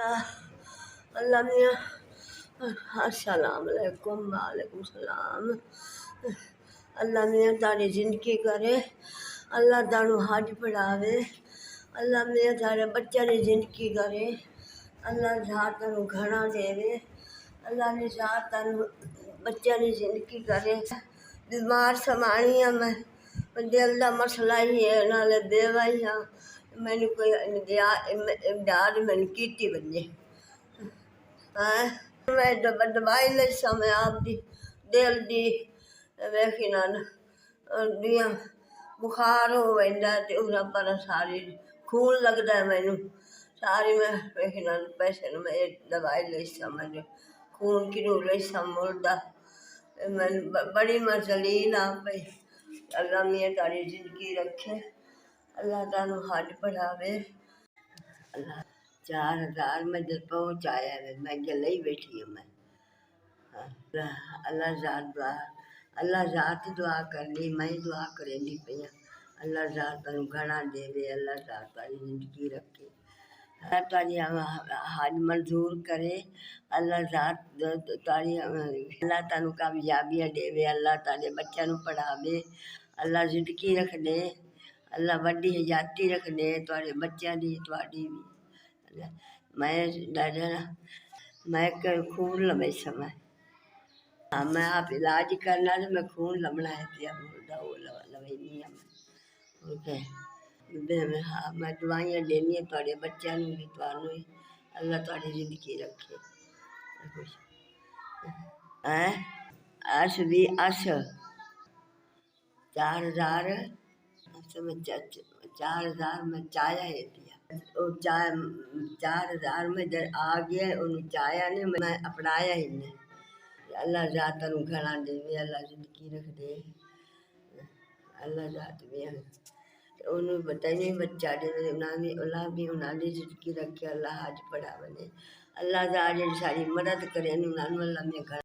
अल्लाह अल्लाह मियाँ अस्सलाम वालेकुम वालेकुम सलाम। अल्लाह मियाँ तारी जिंदगी करे, अल्लाह तानू हज पढ़ावे, अल्लाह मियाँ तारे बच्चा की जिंदगी करे, अल्लाह जहाँ तेनू घना देवे, अल्लाह ने जहाँ तेनू बच्चा की जिंदगी करे। बीमार समानी है मैं, दिल का मसला ही है, नाले बेवाई हाँ, मैंने कोई इमदाद मैंने की बजे मैं दवाई ले समय आपकी दिल की वेखी ना दिया बुखार हो वैंदा पर सारी खून लगता है मैनू सारी मैं वेखी ना पैसे मैं दवाई ले समय खून की ले मुलदा मैं बड़ी मजलील हाँ भाई। अल्लाह मियाँ तारी जिंदगी रखे, अल्लाह तानू हज पढ़ावे। अल्लाह 4000 में दिल पहुँचाया है, मैं गले ही बैठी हूँ मैं। अल्लाह ज़ात दुआ करनी, मैं दुआ करेंदी पई हाँ। अल्लाह ज़ात तैनू घना देवे, अल्लाह ज़ात तारी जिंदगी रखे, अल्लाह तारी हज मंजूर करे, अल्लाह ज़ात तारी अल्लाह तैनू कामयाबियाँ देवे, अल्लाह तारे बच्चों नू पढ़ावे, अल्लाह जिंदगी रख दे, अल्लाह वड्डी हयाती रख दे तुहाडे बच्चों की तुहाडी भी। मैं खून लवे समय हाँ, मैं आप इलाज करना तो मैं खून लमना है पिया वो लवेनी है मैं। हाँ मैं दवाइयाँ देनी है तुहाडे बच्चों भी तुहानू भी, अल्लाह तुहाडी जिंदगी रखे। अस भी अस 4000 4000 में चाया है दिया, वो 4000 में जब आ गया उन्हें चाया ने मैं अपनाया ही नहीं। अल्लाह ज़ात तैनू घना देवे, अल्लाह जिंदगी रख दे, अल्लाह ज़ात भी उन्होंने बताइए बच्चा दे उन्होंने जिंदगी रखे, अल्लाह हज पढ़ावे, अल्लाह ज़ात जी सारी मदद करे, अल्लाह में घर